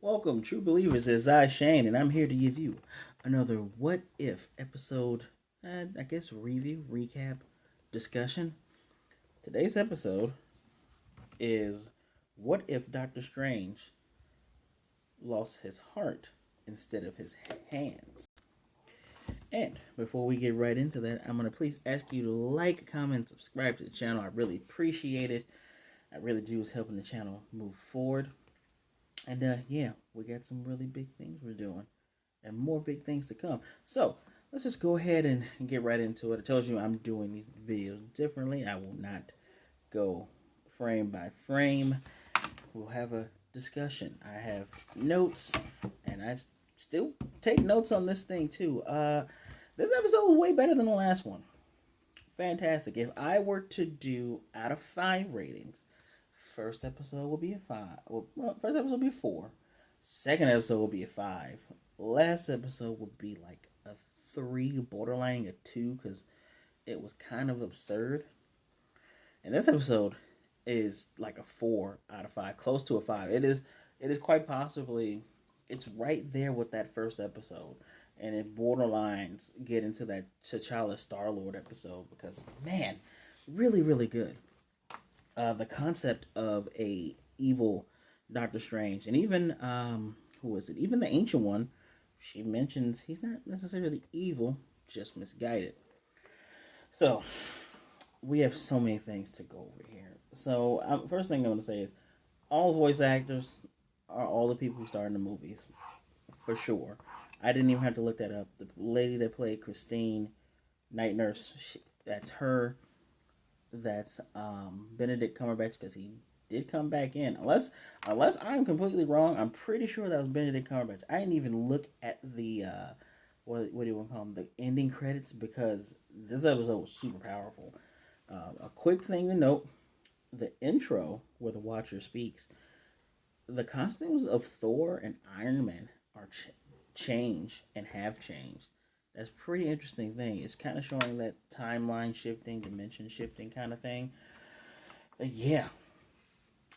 Welcome, true believers. It's I, Shane, and I'm here to give you another What If episode, I guess review, recap, discussion. Today's episode is What If Doctor Strange lost his heart instead of his hands? And before we get right into that, I'm going to please ask you to like, comment, subscribe to the channel. I really appreciate it. I really do. It's helping the channel move forward. And yeah, we got some really big things we're doing. And more big things to come. So let's just go ahead and get right into it. I told you I'm doing these videos differently. I will not go frame by frame. We'll have a discussion. I have notes, and I still take notes on this thing too. This episode was way better than the last one. Fantastic. If I were to do out of 5 ratings, first episode will be a 5. Well, first episode will be a 4. Second episode will be a 5. Last episode would be like a 3, borderline a 2, because it was kind of absurd. And this episode is like a 4 out of 5, close to a 5. It is quite possibly, it's right there with that first episode. And it borderlines get into that T'Challa Star-Lord episode because, man, really, really good. The concept of a evil Doctor Strange, and even who is it? Even the Ancient One, she mentions he's not necessarily evil, just misguided. So we have so many things to go over here. So first thing I'm going to say is all voice actors are all the people who star in the movies for sure. I didn't even have to look that up. The lady that played Christine, Night Nurse, that's her. That's Benedict Cumberbatch because he did come back in. Unless I'm completely wrong, I'm pretty sure that was Benedict Cumberbatch. I didn't even look at the what do you want to call them, the ending credits, because this episode was super powerful. A quick thing to note: the intro where the Watcher speaks, the costumes of Thor and Iron Man are change and have changed. That's a pretty interesting thing. It's kind of showing that timeline shifting, dimension shifting kind of thing. Yeah.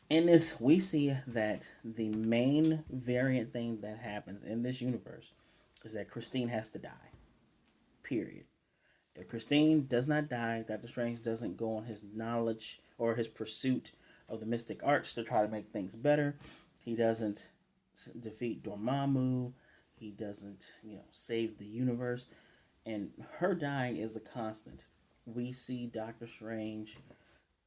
In this, we see that the main variant thing that happens in this universe is that Christine has to die. Period. If Christine does not die, Doctor Strange doesn't go on his knowledge or his pursuit of the mystic arts to try to make things better. He doesn't defeat Dormammu. He doesn't, save the universe. And her dying is a constant. We see Doctor Strange,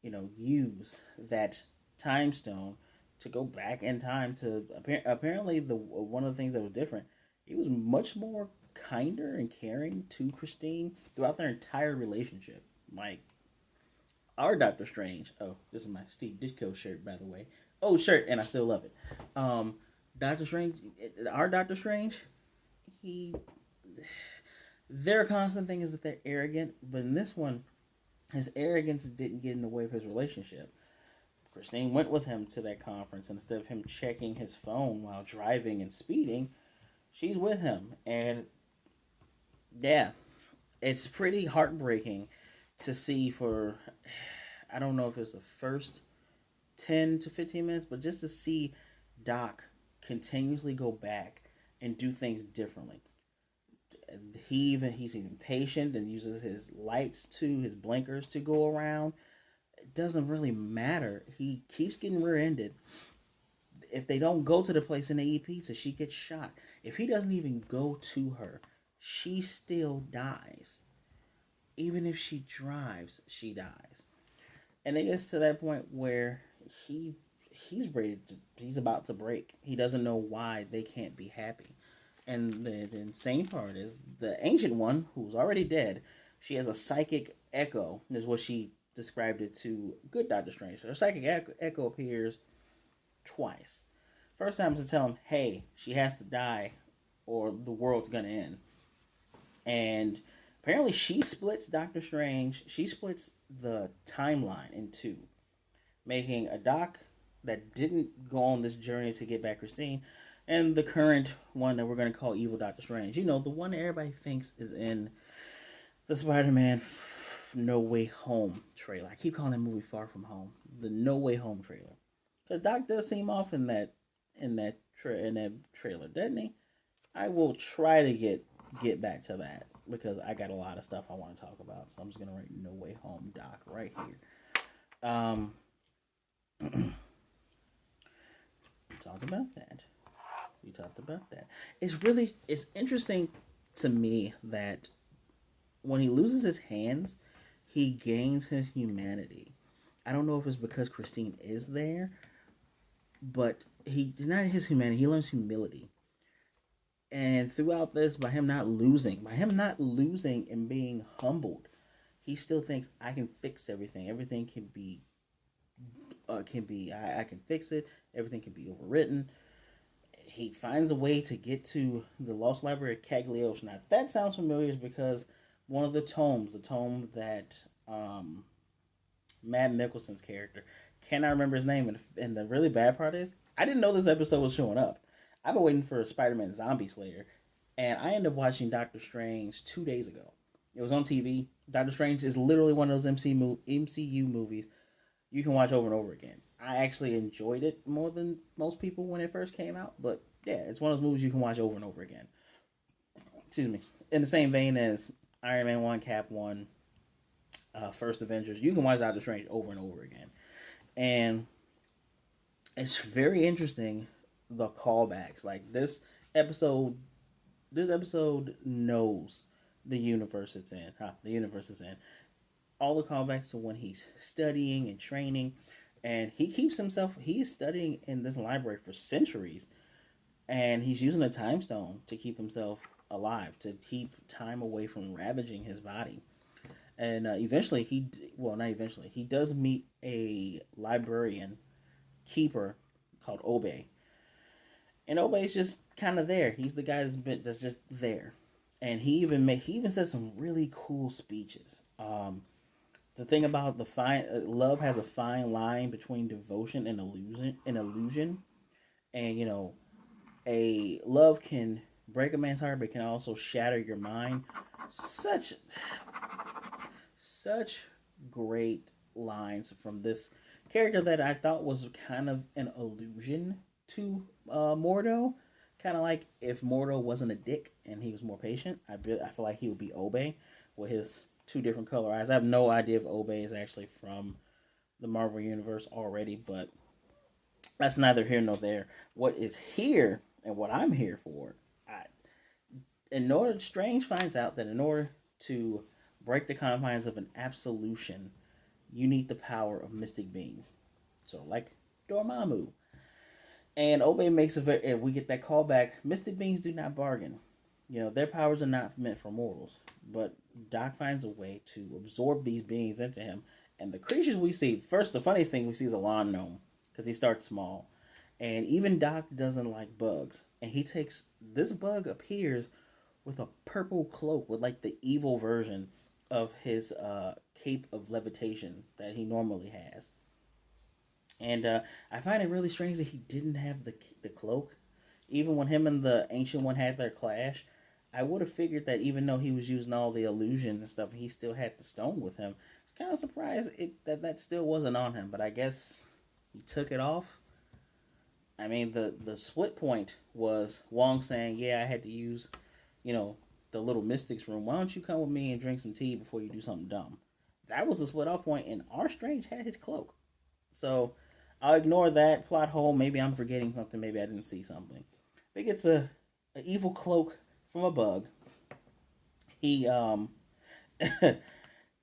use that time stone to go back in time to apparently the one of the things that was different. He was much more kinder and caring to Christine throughout their entire relationship. Like our Doctor Strange. Oh, this is my Steve Ditko shirt, by the way. Oh, shirt, and I still love it. Doctor Strange, our Doctor Strange, he their constant thing is that they're arrogant, but in this one, his arrogance didn't get in the way of his relationship. Christine went with him to that conference, and instead of him checking his phone while driving and speeding, she's with him. And yeah, it's pretty heartbreaking to see for, I don't know if it's the first 10 to 15 minutes, but just to see Doc continuously go back and do things differently. He's even patient and uses his lights to his blinkers to go around. It doesn't really matter. He keeps getting rear-ended. If they don't go to the place and they eat pizza, she gets shot. If he doesn't even go to her, she still dies. Even if she drives, she dies. And it gets to that point where he's ready to, he's about to break. He doesn't know why they can't be happy. And the insane part is the Ancient One, who's already dead, she has a psychic echo, is what she described it to good Doctor Strange. Her psychic echo appears twice. First time is to tell him, hey, she has to die or the world's gonna end. And apparently she splits Doctor Strange, she splits the timeline in two, making a Doc that didn't go on this journey to get back Christine, and the current one that we're going to call Evil Doctor Strange. The one that everybody thinks is in the Spider-Man No Way Home trailer. I keep calling that movie Far From Home. The No Way Home trailer. Because Doc does seem off in that in that trailer, doesn't he? I will try to get back to that because I got a lot of stuff I want to talk about. So I'm just gonna write No Way Home doc right here. Um, talk about that. We talked about that. It's interesting to me that when he loses his hands, he gains his humanity. I don't know if it's because Christine is there, but he not his humanity. He learns humility, and throughout this, by him not losing and being humbled, he still thinks I can fix everything. Everything I can fix it. Everything can be overwritten. He finds a way to get to the Lost Library of Cagliostro. Now that sounds familiar because one of the tome that Matt Mickelson's character, cannot remember his name, and the really bad part is I didn't know this episode was showing up. I've been waiting for Spider-Man Zombie Slayer, and I ended up watching Doctor Strange 2 days ago. It was on TV. Doctor Strange is literally one of those MCU movies you can watch over and over again. I actually enjoyed it more than most people when it first came out, but yeah, it's one of those movies you can watch over and over again. Excuse me. In the same vein as Iron Man 1, Cap 1, First Avengers, you can watch Doctor Strange over and over again. And it's very interesting the callbacks. Like episode this episode knows the universe it's in. The universe is in. All the callbacks to when he's studying and training, and he's studying in this library for centuries, and he's using a time stone to keep himself alive, to keep time away from ravaging his body. And eventually not eventually, he does meet a librarian keeper called Obey, and Obey's just kind of there. He's the guy that's just there, and he even says some really cool speeches. The thing about the fine love has a fine line between devotion and illusion, and a love can break a man's heart, but can also shatter your mind. Such such great lines from this character that I thought was kind of an allusion to Mordo. Kind of like if Mordo wasn't a dick and he was more patient, I feel like he would be Obey with his two different color eyes. I have no idea if Obey is actually from the Marvel Universe already, but that's neither here nor there. What is here and what I'm here for, I, Strange finds out that in order to break the confines of an absolution, you need the power of mystic beings. So, like Dormammu. And Obey makes a very, and we get that callback. Mystic beings do not bargain. Their powers are not meant for mortals. But Doc finds a way to absorb these beings into him. And the creatures we see, first, the funniest thing we see is a lawn gnome, because he starts small. And even Doc doesn't like bugs. And this bug appears with a purple cloak with like the evil version of his cape of levitation that he normally has. And I find it really strange that he didn't have the cloak. Even when him and the ancient one had their clash, I would have figured that even though he was using all the illusion and stuff, he still had the stone with him. Kind of surprised that still wasn't on him, but I guess he took it off. I mean, the split point was Wong saying, "Yeah, I had to use, you know, the little mystics room. Why don't you come with me and drink some tea before you do something dumb?" That was the split off point, and R. Strange had his cloak. So I'll ignore that plot hole. Maybe I'm forgetting something. Maybe I didn't see something. He gets a evil cloak from a bug. He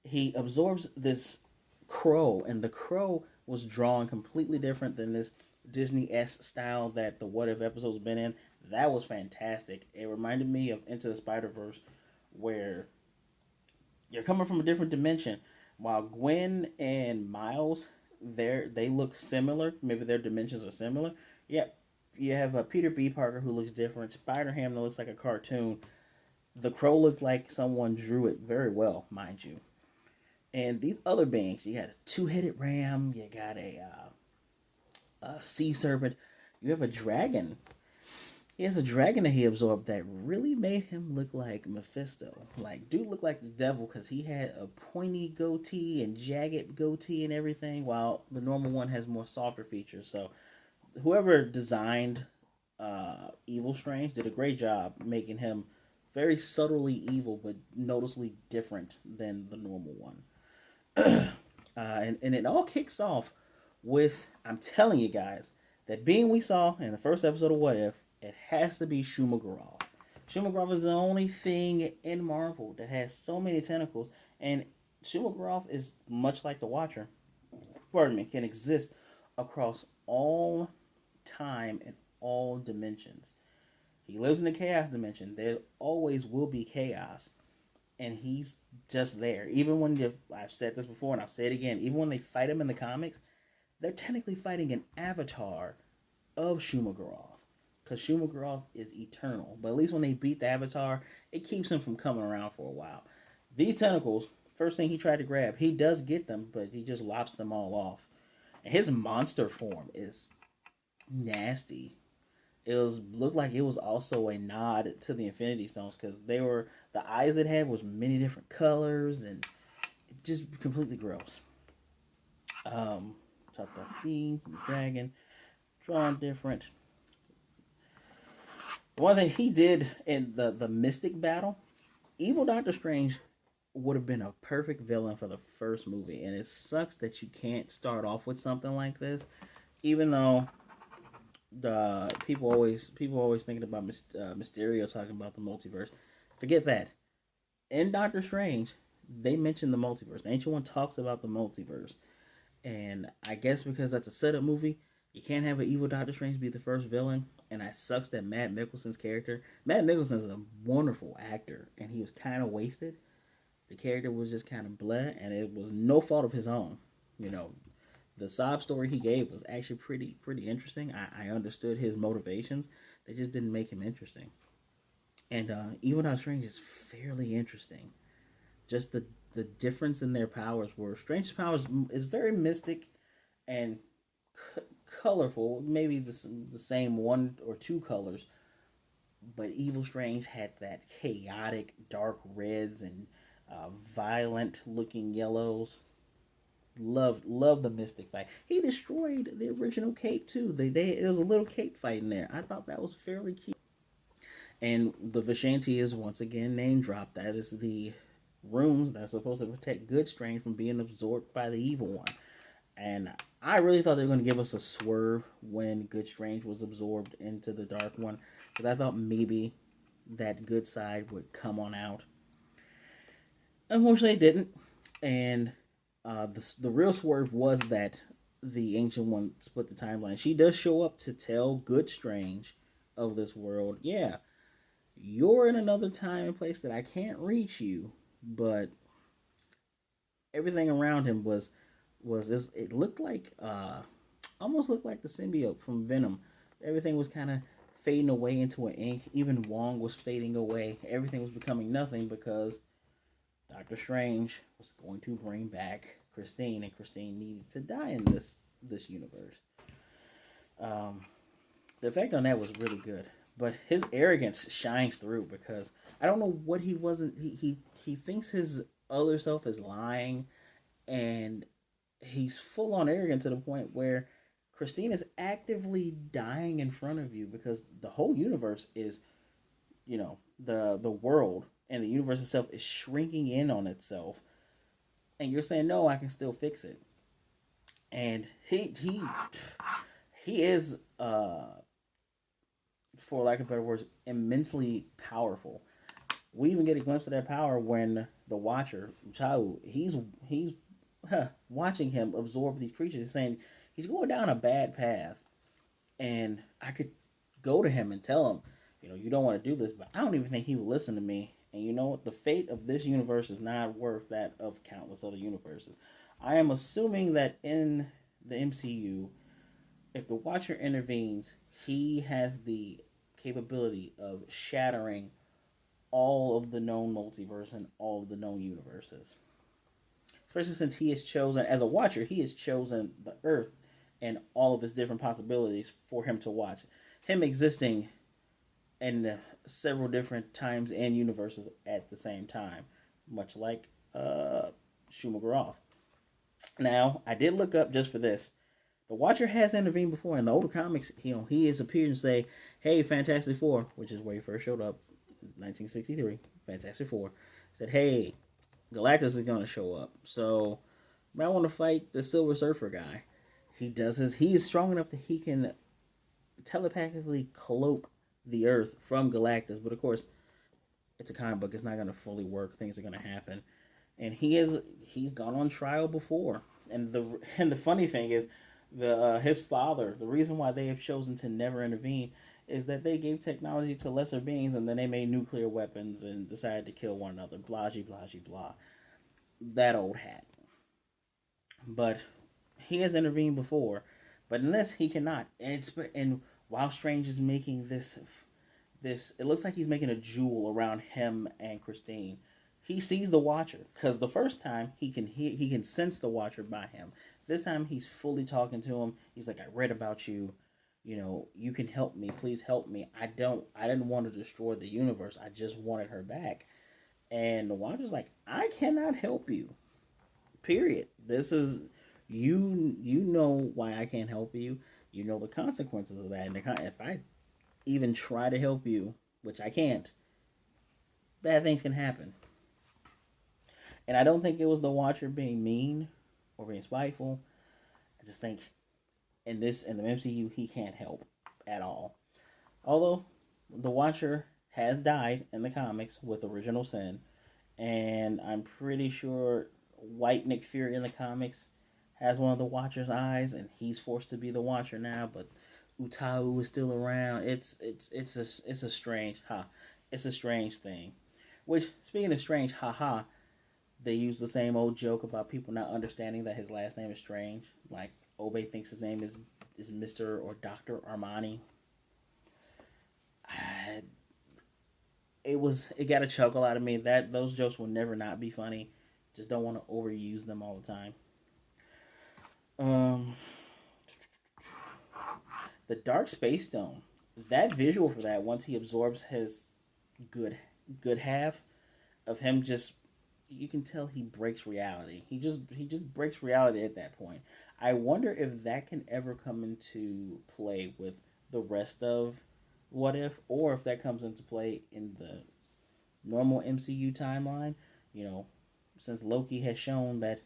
he absorbs this crow, and the crow was drawn completely different than this Disney S style that the What If episode's been in. That was fantastic. It reminded me of Into the Spider Verse, where you're coming from a different dimension. While Gwen and Miles, they look similar. Maybe their dimensions are similar. Yep, you have a Peter B. Parker who looks different. Spider Ham that looks like a cartoon. The Crow looked like someone drew it very well, mind you. And these other beings, you got a two-headed ram. You got a sea serpent. You have a dragon. He has a dragon that he absorbed that really made him look like Mephisto. Like, dude looked like the devil because he had a pointy goatee and jagged goatee and everything, while the normal one has more softer features. So whoever designed Evil Strange did a great job making him very subtly evil, but noticeably different than the normal one. And it all kicks off with, I'm telling you guys, that being we saw in the first episode of What If, it has to be Shumagorath. Shumagorath is the only thing in Marvel that has so many tentacles, and Shumagorath is much like the Watcher. Pardon me, can exist across all time and all dimensions. He lives in the chaos dimension. There always will be chaos, and he's just there. Even when I've said this before, and I'll say it again. Even when they fight him in the comics, they're technically fighting an avatar of Shumagorath, because Shumagorath is eternal. But at least when they beat the avatar, it keeps him from coming around for a while. These tentacles, first thing he tried to grab, he does get them, but he just lops them all off. And his monster form is nasty. It was looked like it was also a nod to the Infinity Stones, because they were, the eyes it had was many different colors, and it just completely gross. Talked about things and the dragon drawn different. One thing he did in the Mystic battle, Evil Doctor Strange would have been a perfect villain for the first movie, and it sucks that you can't start off with something like this, even though the people always thinking about Mysterio talking about the multiverse. Forget that. In Doctor Strange, they mention the multiverse. The Ancient One talks about the multiverse, and I guess because that's a setup movie, you can't have an evil Doctor Strange be the first villain. And it sucks that Matt Mickelson's character, Matt Mickelson is a wonderful actor, and he was kind of wasted. The character was just kind of bleh, and it was no fault of his own. You know, the sob story he gave was actually pretty interesting. I understood his motivations. They just didn't make him interesting. And Evil Doctor Strange is fairly interesting. Just the difference in their powers were Strange's powers is very mystic and c- colorful. Maybe the same one or two colors, but Evil Strange had that chaotic dark reds and violent looking yellows. Love the mystic fight. He destroyed the original cape too. There was a little cape fight in there. I thought that was fairly cute. And the Vishanti is once again name dropped. That is the rooms that's supposed to protect Good Strange from being absorbed by the evil one. And I really thought they were going to give us a swerve when Good Strange was absorbed into the Dark One, because I thought maybe that good side would come on out. Unfortunately, it didn't. And the real swerve was that the Ancient One split the timeline. She does show up to tell Good Strange of this world, yeah, you're in another time and place that I can't reach you, but everything around him was it looked like almost looked like the symbiote from Venom. Everything was kind of fading away into an ink. Even Wong was fading away. Everything was becoming nothing because Doctor Strange was going to bring back Christine, and Christine needed to die in this universe. Um, the effect on that was really good, but his arrogance shines through because I don't know what he wasn't. He thinks his other self is lying, and he's full on arrogant to the point where Christine is actively dying in front of you because the whole universe is, the world and the universe itself is shrinking in on itself, and you're saying no, I can still fix it. And he is, for lack of better words, immensely powerful. We even get a glimpse of that power when the Watcher, Chau, he's watching him absorb these creatures, saying he's going down a bad path, and I could go to him and tell him, you don't want to do this, but I don't even think he would listen to me. And you know what? The fate of this universe is not worth that of countless other universes. I am assuming that in the MCU, if the Watcher intervenes, he has the capability of shattering all of the known multiverse and all of the known universes. Especially since he has chosen, as a Watcher, he has chosen the Earth and all of its different possibilities for him to watch. Him existing in several different times and universes at the same time, much like Shumagorath. Now, I did look up just for this. The Watcher has intervened before in the older comics. He has appeared and say, "Hey, Fantastic Four," which is where he first showed up, 1963. Fantastic Four said, "Hey, Galactus is going to show up, so you might want to fight the Silver Surfer guy." He does his. He is strong enough that he can telepathically cloak the Earth from Galactus, but of course, it's a comic book. It's not going to fully work. Things are going to happen, and he's gone on trial before. And the funny thing is, the his father. The reason why they have chosen to never intervene is that they gave technology to lesser beings, and then they made nuclear weapons and decided to kill one another. Blah blah blah. That old hat. But he has intervened before. But in this, he cannot. And while Strange is making this, it looks like he's making a jewel around him and Christine. He sees the Watcher because the first time he can sense the Watcher by him. This time he's fully talking to him. He's like, "I read about you. You can help me. Please help me. I didn't want to destroy the universe. I just wanted her back." And the Watcher's like, "I cannot help you. Period. This is you know why I can't help you. You know the consequences of that. And if I even try to help you, which I can't, bad things can happen." And I don't think it was the Watcher being mean or being spiteful. I just think in the MCU he can't help at all. Although the Watcher has died in the comics with Original Sin, and I'm pretty sure White Nick Fury in the comics has one of the Watcher's eyes, and he's forced to be the Watcher now. But Utau is still around. It's a strange it's a strange thing. Which, speaking of strange, haha, they use the same old joke about people not understanding that his last name is Strange. Like Obey thinks his name is Mr. or Dr. Armani. It got a chuckle out of me. That those jokes will never not be funny. Just don't want to overuse them all the time. Um, the Dark Space Stone. That visual for that once he absorbs his good good half of him, just you can tell he breaks reality. He just breaks reality at that point. I wonder if that can ever come into play with the rest of What If, or if that comes into play in the normal MCU timeline. You know, since Loki has shown that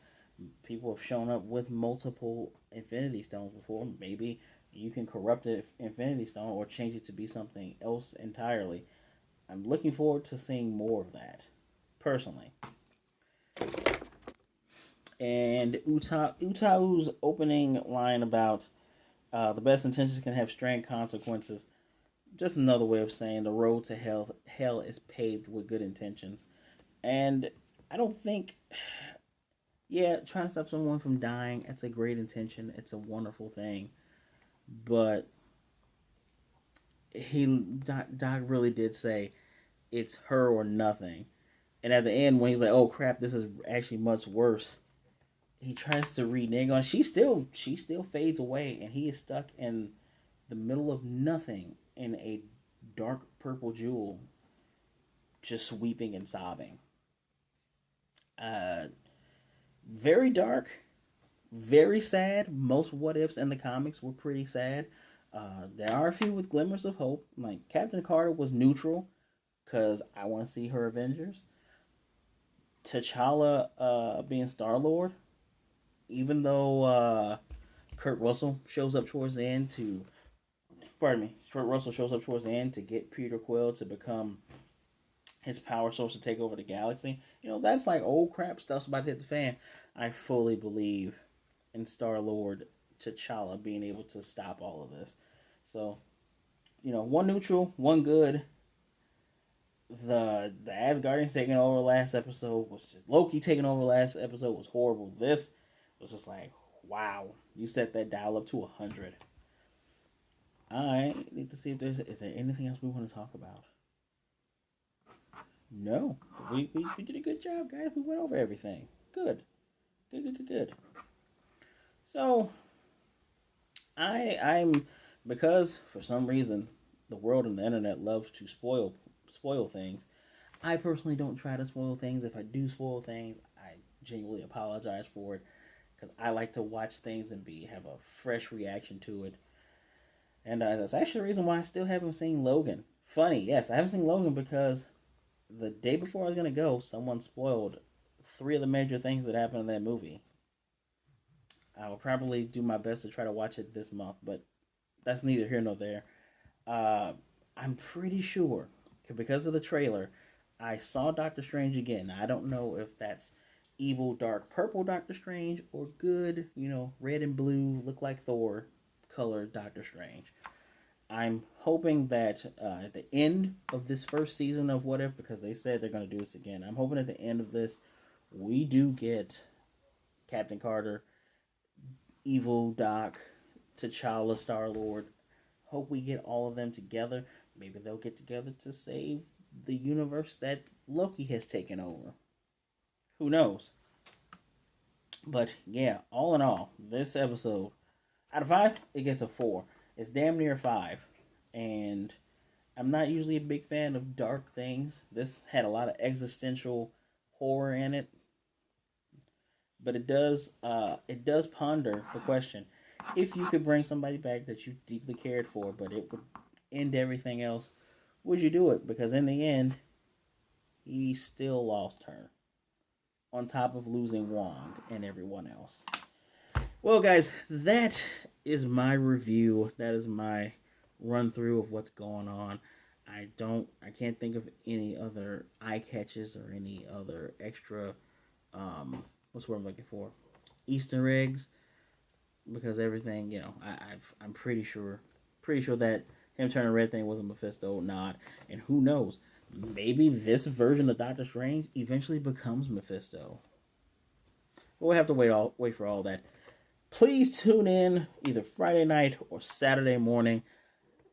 people have shown up with multiple Infinity Stones before, maybe you can corrupt the Infinity Stone or change it to be something else entirely. I'm looking forward to seeing more of that, personally. And Utau's opening line about the best intentions can have strange consequences. Just another way of saying the road to hell is paved with good intentions. And I don't think, yeah, trying to stop someone from dying, it's a great intention. It's a wonderful thing. But Doc really did say it's her or nothing. And at the end, when he's like, "Oh crap, this is actually much worse," he tries to renege on. She still fades away, and he is stuck in the middle of nothing in a dark purple jewel, just weeping and sobbing. Uh, very dark, very sad. Most what ifs in the comics were pretty sad. There are a few with glimmers of hope. Like Captain Carter was neutral because I want to see her Avengers. T'Challa being Star Lord, even though Kurt Russell shows up towards the end to, pardon me, Kurt Russell shows up towards the end to get Peter Quill to become his power source to take over the galaxy. That's like old crap stuff's about to hit the fan. I fully believe in Star Lord T'Challa being able to stop all of this. So, one neutral, one good. The Asgardians taking over last episode was just Loki taking over last episode was horrible. This was just like, wow, you set that dial up to 100. I need to see if is there anything else we want to talk about. No, we did a good job, guys. We went over everything. Good, good, good, good, good. So I'm because for some reason the world and the internet loves to spoil things. I personally don't try to spoil things. If I do spoil things, I genuinely apologize for it because I like to watch things and have a fresh reaction to it. And that's actually the reason why I still haven't seen Logan. Funny, yes, I haven't seen Logan because the day before I was gonna go, someone spoiled three of the major things that happened in that movie. I will probably do my best to try to watch it this month, but that's neither here nor there. Uh, I'm pretty sure because of the trailer, I saw Doctor Strange again. I don't know if that's evil, dark purple Doctor Strange or good, red and blue, look like Thor colored Doctor Strange. I'm hoping that at the end of this first season of What If, because they said they're going to do this again, I'm hoping at the end of this, we do get Captain Carter, Evil Doc, T'Challa, Star Lord. Hope we get all of them together. Maybe they'll get together to save the universe that Loki has taken over. Who knows? But yeah, all in all, this episode, out of 5, it gets a 4. It's damn near 5. And I'm not usually a big fan of dark things. This had a lot of existential horror in it, but it does ponder the question: if you could bring somebody back that you deeply cared for, but it would end everything else, would you do it? Because in the end, he still lost her, on top of losing Wong and everyone else. Well, guys, that is my review. That is my run through of what's going on. I can't think of any other eye catches or any other extra, what's the word I'm looking for? Easter eggs, because everything, I'm pretty sure that him turning red thing was a Mephisto nod, and who knows, maybe this version of Doctor Strange eventually becomes Mephisto. We'll have to wait for all that. Please tune in either Friday night or Saturday morning.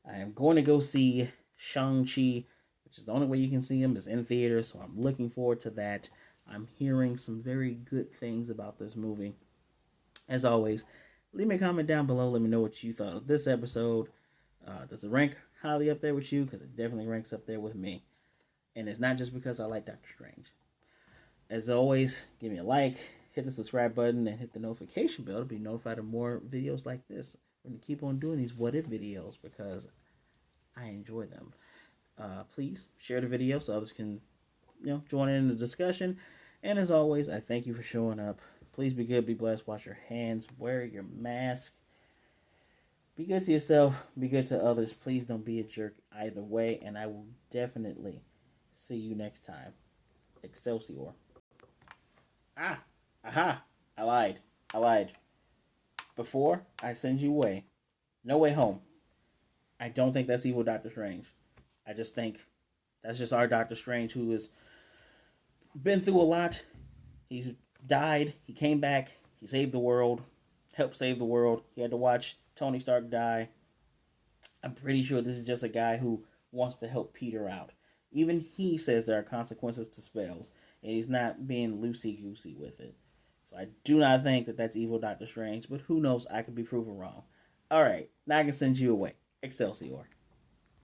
I am going to go see Shang-Chi, which is the only way you can see him is in theaters, so I'm looking forward to that. I'm hearing some very good things about this movie. As always, leave me a comment down below. Let me know what you thought of this episode. Does it rank highly up there with you? Because it definitely ranks up there with me. And it's not just because I like Doctor Strange. As always, give me a like, hit the subscribe button, and hit the notification bell to be notified of more videos like this. We're going to keep on doing these what if videos because I enjoy them. Please share the video so others can join in the discussion. And as always, I thank you for showing up. Please be good, be blessed, wash your hands, wear your mask. Be good to yourself, be good to others. Please don't be a jerk either way, and I will definitely see you next time. Excelsior. Ah, aha, I lied. I lied. Before I send you away, No Way Home. I don't think that's evil Doctor Strange. I just think that's just our Doctor Strange who has been through a lot. He's died. He came back. He saved the world. Helped save the world. He had to watch Tony Stark die. I'm pretty sure this is just a guy who wants to help Peter out. Even he says there are consequences to spells, and he's not being loosey-goosey with it. So I do not think that that's evil Doctor Strange, but who knows? I could be proven wrong. Alright, now I can send you away. Excelsior.